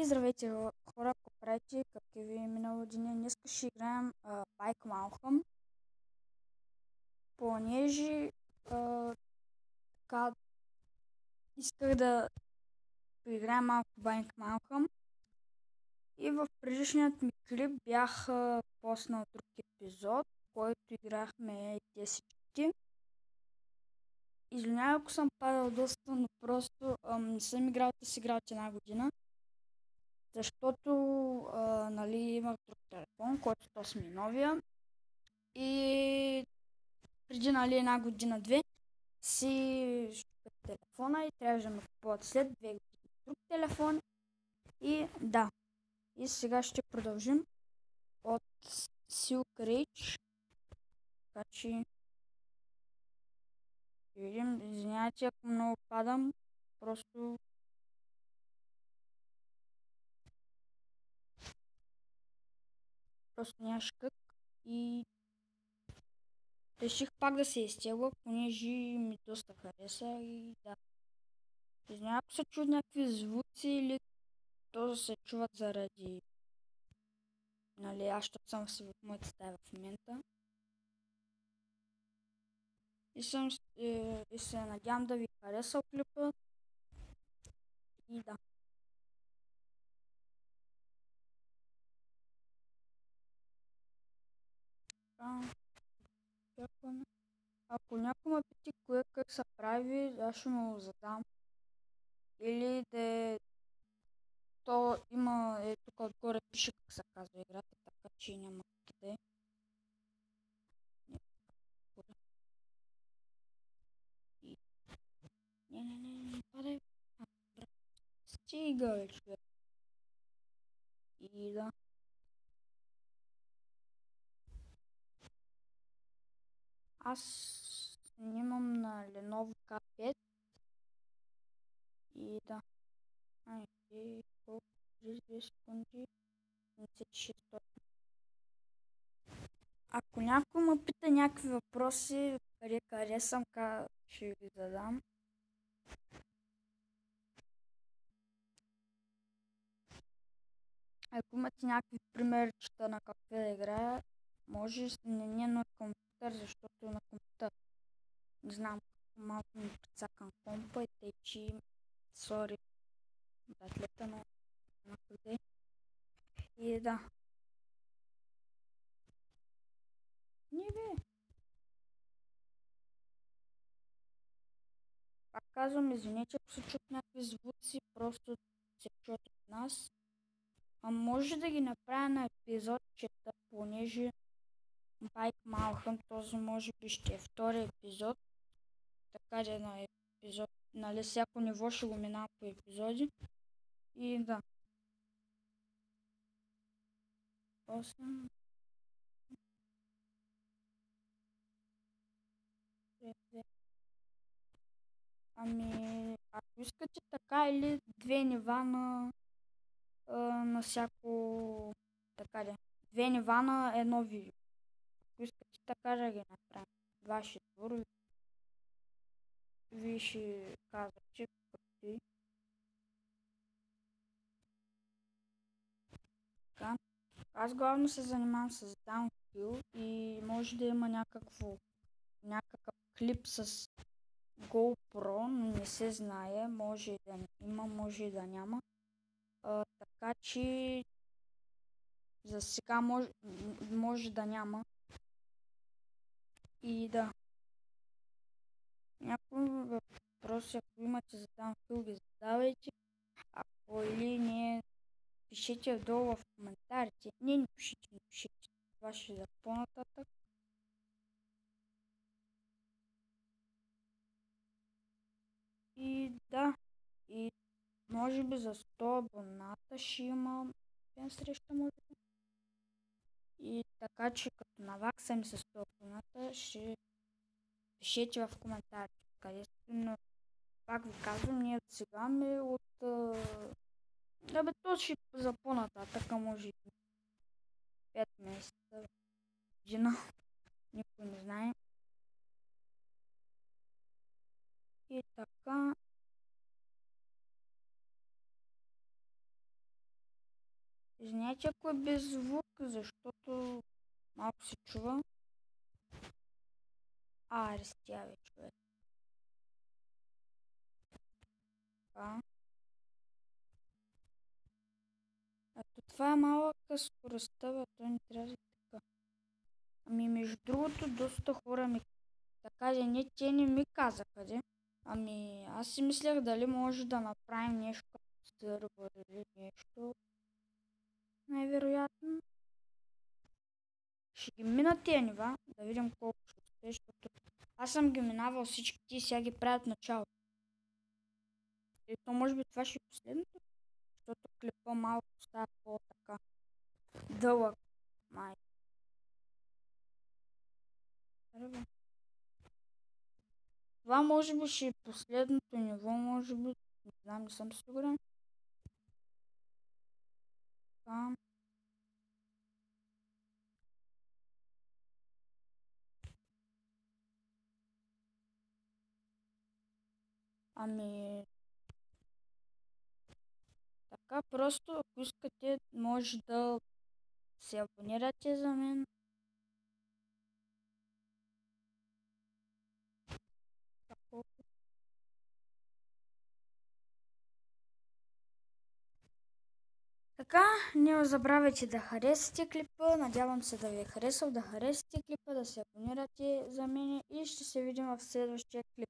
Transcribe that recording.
И здравейте, хора, ако правите, как е ви минало деня. Днес ще играем Байк Малхъм, понеже така исках да поиграем малко Байк Малхъм. И в предишният ми клип бях поснал друг епизод, в който играхме 10 чути. Извинявай, ако съм падал доста, но просто не съм играл тази игра от една година. Защото нали, имах друг телефон, който то ми новия. И преди една година-две си щупих телефона и трябваше да ме купуват след 2 години друг телефон. И да, и сега ще продължим от Silk Reach. Така че ще видим. Извинявайте, ако много падам, просто нямаше как. И реших пак да се изтегла, понеже ми доста хареса и да. Извинявай, ако се чуват някакви звуци или то се чуват заради, нали, аз защото съм си в моята стая в момента. И се надявам да ви хареса клипа. И да. Ако някой ме пити как се прави, аз ще му го задам. Или да то има, тук отгоре пише как се казва играта, така че няма къде. Не падай. Стига, бе, човек. И да. Аз снимам на Lenovo K5 и да. Колко? 32 секунди. 76. Ако някой ме пита някакви въпроси, къде съм, ще ги задам. Ако имате някакви примерчета на какво да играя, може не на компютър, защото на компютър не знам, малко ми прицакам компа и течи. Сори, братлета, но на къде. И да. Не бе. Пак казвам, извинете, ако се чуят някакви звуци, просто се чуят от нас. А може да ги направя на епизодчета, понеже Байк Малхъм, този може би ще е втори епизод. Така да на епизод, нали, всяко ниво ще го минава по епизоди. И да. 8. Ами, ако искате така или 2 нива на всяко, така де, 2 нива на едно видео. Ако искате така да ги направим. Ваш избор. Вие ще казвате както и. Така. Аз главно се занимавам с downhill и може да има някакъв клип с GoPro, но не се знае. Може и да има, може и да няма. Така че за сега може да няма. И да. Някои въпроси, ако имате за downhill, ги задавайте. Ако или не, пишете долу в коментарите. Не пишете, не пишете. Това ще е за по-нататък. И да. И може би за 100 абоната ще има среща, може би. И така че като наваксам с 100 абоната, ще пишете в коментарите къде сте, но пак ви казвам, ние от сега ме от... Да бе, то ще за по-нататък, може и 5 месеца, година, никой не знае. И така, Извинете, ако е без звук, защото малко се чува. Арестявай, човек. Така. Ето това е малка скоростта, бе, той не трябва да е така. Ами между другото, доста хора ми така, не, те не ми казаха, де. Ами аз си мислех дали може да направим нещо като сървър или нещо. Най-вероятно. Ще ги мина тия нива, да видим колко ще успееш, защото аз съм ги минавал всички, ти сега ги правят начало. И то може би това ще е последното, защото клипа малко става по-така дълъг. Май. Това може би ще е последното ниво, може би. Не знам, не съм сигурен. Така. Ами... Така, просто ако искате, може да се абонирате за мен. Така, не забравяйте да харесате клипа, надявам се да ви е харесал, да харесате клипа, да се абонирате за мен и ще се видим в следващия клип.